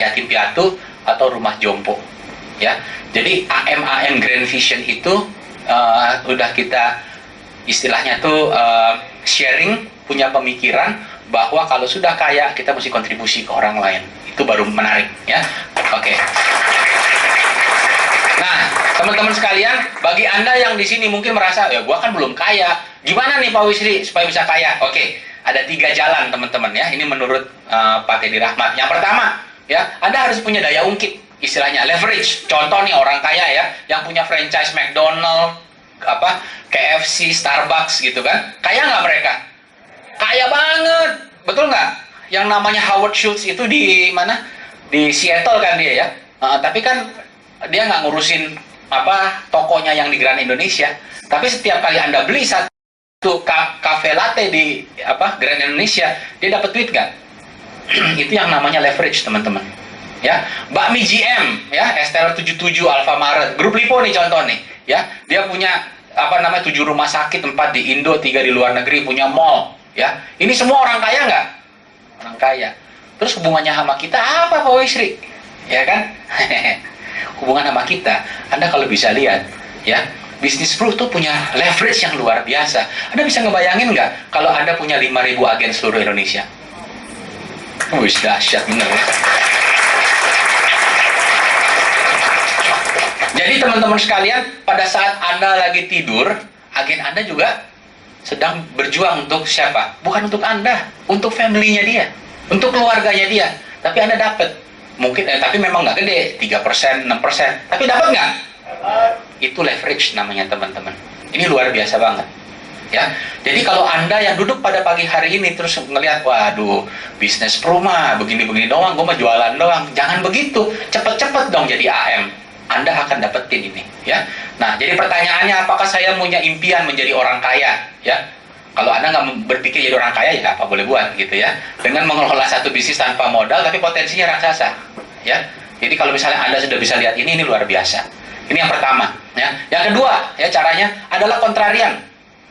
yatim piatu atau rumah jompo, ya. Jadi AM Grand Vision itu udah kita istilahnya tuh sharing, punya pemikiran bahwa kalau sudah kaya kita mesti kontribusi ke orang lain. Itu baru menarik, ya. Oke. Nah, teman-teman sekalian, bagi Anda yang di sini mungkin merasa, ya gua kan belum kaya. Gimana nih Pak Wisri supaya bisa kaya? Oke, ada 3 jalan teman-teman ya. Ini menurut Pak Teddy Rahmat. Yang pertama, ya, Anda harus punya daya ungkit, istilahnya leverage. Contoh nih orang kaya ya, yang punya franchise McDonald, KFC, Starbucks gitu kan. Kaya nggak mereka? Kaya banget, betul nggak? Yang namanya Howard Schultz itu di mana? Di Seattle kan dia ya. Tapi kan dia nggak ngurusin tokonya yang di Grand Indonesia. Tapi setiap kali Anda beli satu cafe latte di Grand Indonesia, dia dapat duit nggak? Itu yang namanya leverage, teman-teman. Ya, bakmi GM, ya, Esteller 77, Alfamaret, Grup Lipo nih contoh nih, ya. Dia punya 7 rumah sakit, 4 di Indo, 3 di luar negeri, punya mall, ya. Ini semua orang kaya nggak? Orang kaya. Terus hubungannya sama kita apa, Pak Wisri? Ya kan? Hubungan sama kita, Anda kalau bisa lihat, ya, Business Pro tuh punya leverage yang luar biasa. Anda bisa ngebayangin nggak kalau Anda punya 5.000 agen seluruh Indonesia? Wih, dahsyat bener ya. Jadi teman-teman sekalian, pada saat Anda lagi tidur, agen Anda juga sedang berjuang untuk siapa? Bukan untuk Anda, untuk family-nya dia, untuk keluarganya dia. Tapi Anda dapat. Mungkin, tapi memang nggak gede, 3%, 6%. Tapi dapat nggak? Itu leverage namanya, teman-teman. Ini luar biasa banget. Ya, jadi kalau Anda yang duduk pada pagi hari ini terus ngelihat, waduh, bisnis pro mah begini-begini doang, gue mah jualan doang. Jangan begitu, cepet-cepet dong jadi AM. Anda akan dapetin ini, ya. Nah, jadi pertanyaannya, apakah saya punya impian menjadi orang kaya, ya? Kalau Anda nggak berpikir jadi orang kaya, ya apa boleh buat, gitu ya. Dengan mengelola satu bisnis tanpa modal, tapi potensinya raksasa, ya. Jadi kalau misalnya Anda sudah bisa lihat ini luar biasa. Ini yang pertama, ya. Yang kedua, ya, caranya adalah kontrarian,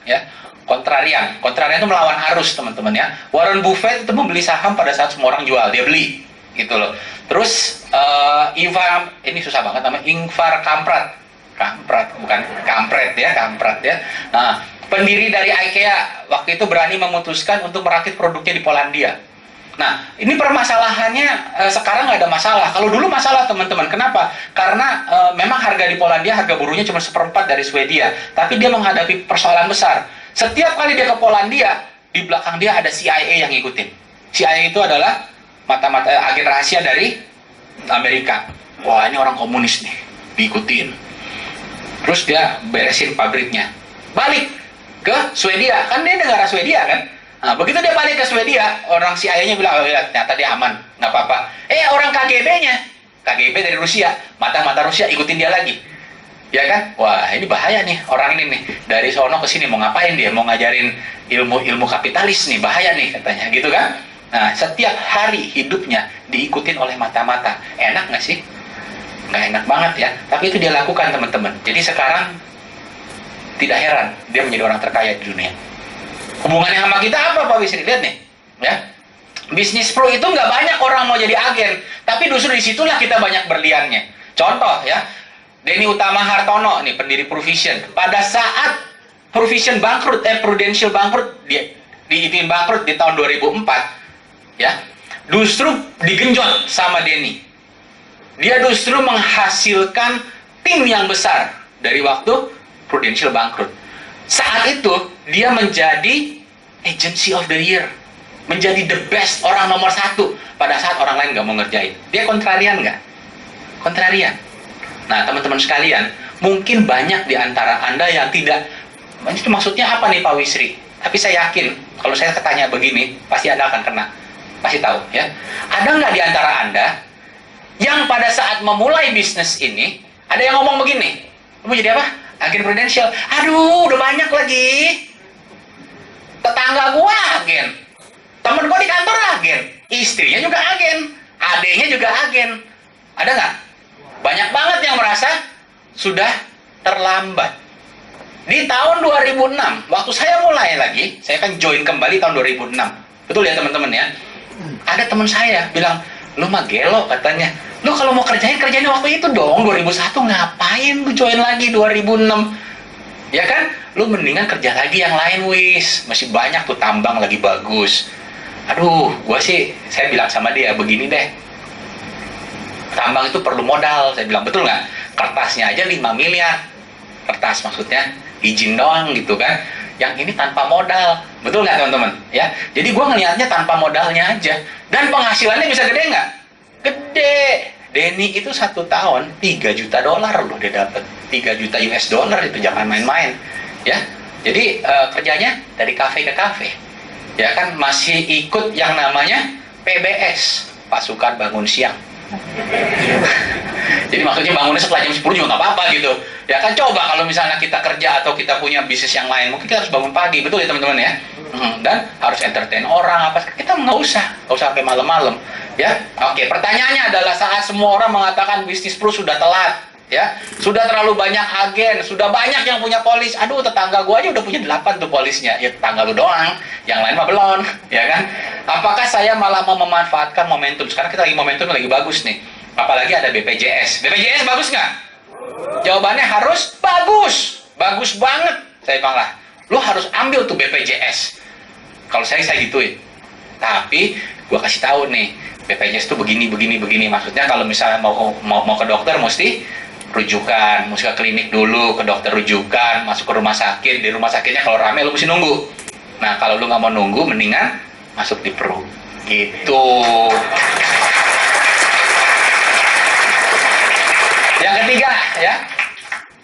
ya. Kontrarian itu melawan arus, teman-teman, ya. Warren Buffett itu membeli saham pada saat semua orang jual, dia beli, gitu loh. Terus ini susah banget namanya, Ingvar Kamprad, bukan Kampret ya, Kamprat ya. Nah, pendiri dari IKEA waktu itu berani memutuskan untuk merakit produknya di Polandia. Nah, ini permasalahannya sekarang nggak ada masalah. Kalau dulu masalah, teman-teman. Kenapa? Karena memang harga di Polandia, harga buruhnya cuma 1/4 dari Swedia. Tapi dia menghadapi persoalan besar. Setiap kali dia ke Polandia, di belakang dia ada CIA yang ngikutin. CIA itu adalah mata-mata agen rahasia dari Amerika. Wah, ini orang komunis nih, diikutin. Terus dia beresin pabriknya. Balik ke Swedia, kan dia negara Swedia kan? Nah, begitu dia balik ke Swedia, orang CIA-nya bilang, oh, ya, ternyata dia aman, nggak apa-apa. Orang KGB-nya, KGB dari Rusia, mata-mata Rusia ikutin dia lagi. Ya kan? Wah, ini bahaya nih, orang ini nih. Dari sono ke sini mau ngapain dia? Mau ngajarin ilmu kapitalis nih, bahaya nih katanya, gitu kan? Nah, setiap hari hidupnya diikutin oleh mata-mata. Enak nggak sih? Nggak enak banget ya. Tapi itu dia lakukan, teman-teman. Jadi sekarang tidak heran dia menjadi orang terkaya di dunia. Hubungannya sama kita apa, Pak Wisri? Lihat nih, ya. Bisnis pro itu nggak banyak orang mau jadi agen, tapi justru disitulah kita banyak berliannya. Contoh ya, Denny Utama Hartono nih, pendiri Provision. Pada saat Provision bangkrut, Prudential bangkrut, diitin bangkrut di tahun 2004. Ya, justru digenjot sama Denny. Dia justru menghasilkan tim yang besar dari waktu Prudential bangkrut. Saat itu dia menjadi Agency of the Year, menjadi the best, orang nomor 1 pada saat orang lain nggak mau ngerjain. Dia kontrarian nggak? Kontrarian. Nah, teman-teman sekalian, mungkin banyak di antara Anda yang tidak, itu maksudnya apa nih Pak Wisri? Tapi saya yakin kalau saya ketanya begini, pasti Anda akan kena. Pasti tahu ya. Ada nggak di antara Anda yang pada saat memulai bisnis ini ada yang ngomong begini, mau jadi apa? Agen Prudential. Aduh, udah banyak lagi. Tetangga gua agen, temen gua di kantor agen, istrinya juga agen, adiknya juga agen. Ada nggak? Banyak banget yang merasa sudah terlambat. Di tahun 2006, waktu saya mulai lagi, saya kan join kembali tahun 2006. Betul ya teman-teman ya? Ada teman saya bilang, Lu mah gelo katanya. Lu kalau mau kerjain waktu itu dong, 2001 ngapain lu join lagi 2006? Ya kan? Lu mendingan kerja lagi yang lain wis. Masih banyak tuh tambang lagi bagus. Aduh, saya bilang sama dia begini deh. Tambang itu perlu modal, saya bilang betul nggak? Kertasnya aja 5 miliar. Kertas maksudnya, izin doang gitu kan. Yang ini tanpa modal, betul nggak teman-teman? Ya, jadi gue ngelihatnya tanpa modalnya aja. Dan penghasilannya bisa gede nggak? Gede. Denny itu 1 tahun $3 juta loh dia dapat. 3 juta US dollar itu, jangan main-main. Ya, jadi kerjanya dari kafe ke kafe. Ya kan, masih ikut yang namanya PBS, pasukan bangun siang. Jadi maksudnya bangunnya setelah jam 10 juga nggak apa-apa gitu. Ya kan, coba kalau misalnya kita kerja atau kita punya bisnis yang lain, mungkin kita harus bangun pagi, betul ya teman-teman ya. Dan harus entertain orang apa, kita nggak usah sampai malam-malam. Ya, oke. Pertanyaannya adalah saat semua orang mengatakan bisnis Pro sudah telat, ya, sudah terlalu banyak agen, sudah banyak yang punya polis. Aduh, tetangga gua aja udah punya 8 tuh polisnya. Ya tetangga lu doang, yang lain mah belum, ya kan? Apakah saya malah mau memanfaatkan momentum? Sekarang kita lagi momentum lagi bagus nih. Apalagi ada BPJS. BPJS bagus nggak? Jawabannya harus bagus. Bagus banget. Saya bilang lah, lu harus ambil tuh BPJS. Kalau saya gituin. Tapi gua kasih tahu nih, BPJS tuh begini. Maksudnya kalau misalnya mau ke dokter mesti rujukan, mesti ke klinik dulu, ke dokter rujukan, masuk ke rumah sakit. Di rumah sakitnya kalau rame lu mesti nunggu. Nah, kalau lu nggak mau nunggu, mendingan masuk di Pro. Gitu. Yang ketiga, ya,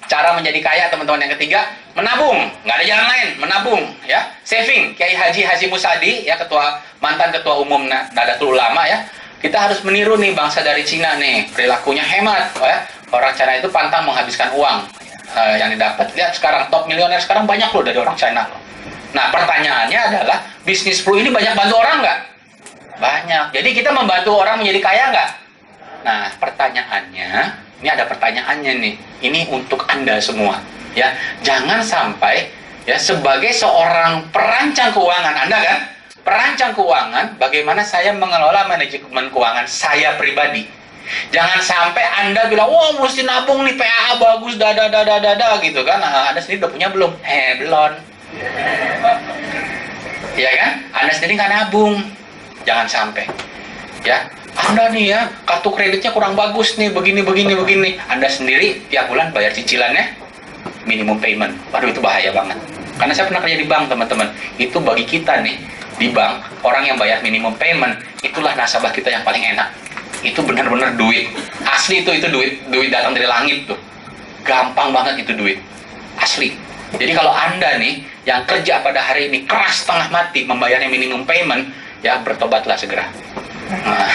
cara menjadi kaya teman-teman. Yang ketiga, menabung. Nggak ada jalan lain, menabung, ya. Saving. Kiai Haji Hashim Musadi, ya, mantan ketua umum Nadatul Ulama, ya. Kita harus meniru nih bangsa dari Cina nih, perilakunya hemat, ya. Orang Cina itu pantang menghabiskan uang yang didapat. Lihat sekarang top milioner sekarang banyak loh dari orang Cina. Nah, pertanyaannya adalah, bisnis Pro ini banyak bantu orang nggak? Banyak. Jadi kita membantu orang menjadi kaya nggak? Nah, pertanyaannya, ini ada pertanyaannya nih. Ini untuk Anda semua, ya. Jangan sampai, ya, sebagai seorang perancang keuangan, Anda kan perancang keuangan, bagaimana saya mengelola manajemen keuangan saya pribadi. Jangan sampai Anda bilang, wah, mesti nabung nih, PAA bagus, gitu kan. Nah, Anda sendiri udah punya belum? Belum. Ya kan? Anda sendiri nggak nabung. Jangan sampai. Ya, Anda nih ya, kartu kreditnya kurang bagus nih, begini. Anda sendiri tiap bulan bayar cicilannya minimum payment. Waduh, itu bahaya banget. Karena saya pernah kerja di bank, teman-teman. Itu bagi kita nih, di bank, orang yang bayar minimum payment, itulah nasabah kita yang paling enak. Itu benar-benar duit. Asli itu duit datang dari langit tuh. Gampang banget itu duit. Asli. Jadi kalau Anda nih, yang kerja pada hari ini keras setengah mati membayarnya minimum payment, ya bertobatlah segera. Nah,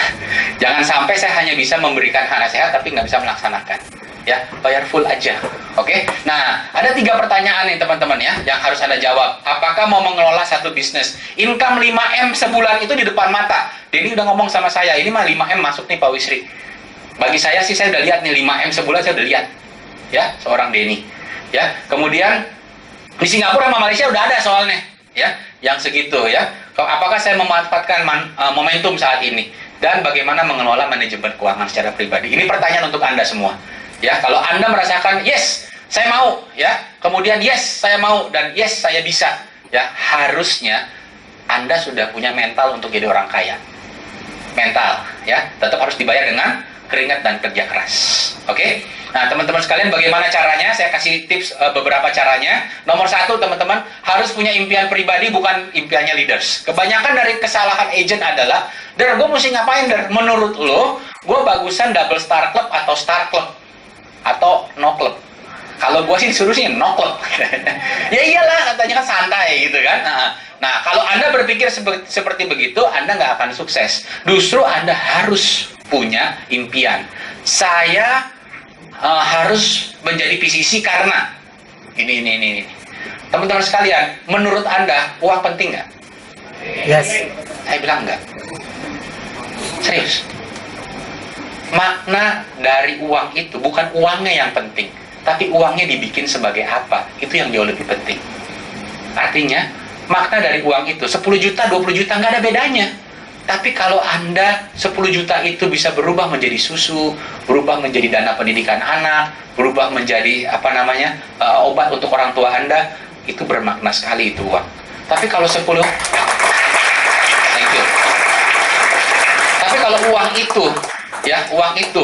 jangan sampai saya hanya bisa memberikan nasihat tapi nggak bisa melaksanakan. Ya, bayar full aja. Oke? Nah, ada 3 pertanyaan nih teman-teman ya yang harus Anda jawab. Apakah mau mengelola satu bisnis? Income 5M sebulan itu di depan mata. Denny udah ngomong sama saya, ini mah 5M masuk nih Pak Wisri. Bagi saya sih, saya udah lihat nih 5M sebulan, saya udah lihat. Ya, seorang Denny. Ya, kemudian di Singapura sama Malaysia udah ada soalnya, ya, yang segitu ya. Apakah saya memanfaatkan momentum saat ini? Dan bagaimana mengelola manajemen keuangan secara pribadi? Ini pertanyaan untuk Anda semua. Ya, kalau Anda merasakan yes, saya mau, ya. Kemudian yes, saya mau, dan yes, saya bisa. Ya, harusnya Anda sudah punya mental untuk jadi orang kaya. Mental, ya. Tetap harus dibayar dengan keringat dan kerja keras. Oke? Nah, teman-teman sekalian, bagaimana caranya? Saya kasih tips beberapa caranya. Nomor 1, teman-teman, harus punya impian pribadi, bukan impiannya leaders. Kebanyakan dari kesalahan agent adalah, Der, gue mesti ngapain, Der? Menurut lo, gue bagusan double star club atau star club? Atau no club? Kalau gue sih disuruh sih no club. Ya iyalah, katanya kan santai gitu kan. Nah, kalau Anda berpikir seperti begitu, Anda nggak akan sukses. Justru Anda harus punya impian. Saya harus menjadi PCC karena ini. Teman-teman sekalian, menurut Anda uang penting nggak? Yes. Saya bilang nggak. Serius. Makna dari uang itu bukan uangnya yang penting, tapi uangnya dibikin sebagai apa, itu yang jauh lebih penting. Artinya, makna dari uang itu 10 juta, 20 juta nggak ada bedanya. Tapi kalau Anda 10 juta itu bisa berubah menjadi susu, berubah menjadi dana pendidikan anak, berubah menjadi obat untuk orang tua Anda, itu bermakna sekali itu uang. Tapi kalau 10, thank you. Tapi kalau uang itu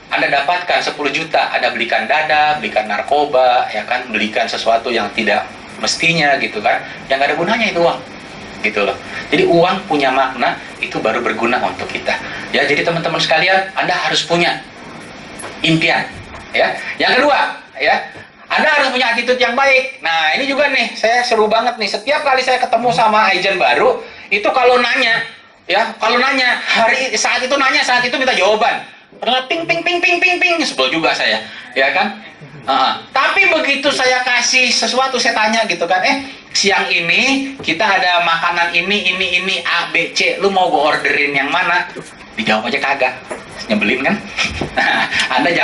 Anda dapatkan 10 juta, Anda belikan dada, belikan narkoba, ya kan, belikan sesuatu yang tidak mestinya gitu kan, yang nggak ada gunanya itu uang, gitu loh. Jadi uang punya makna, itu baru berguna untuk kita. Ya, jadi teman-teman sekalian, Anda harus punya impian, ya. Yang kedua, ya, Anda harus punya attitude yang baik. Nah, ini juga nih, saya seru banget nih. Setiap kali saya ketemu sama agent baru, itu kalau nanya, saat itu minta jawaban. Karena ping, sebel juga saya, ya kan? Tapi begitu saya kasih sesuatu, saya tanya gitu kan, siang ini kita ada makanan ini A, B, C, lu mau gue orderin yang mana? Dijawab aja kagak, nyebelin kan? Anda jangan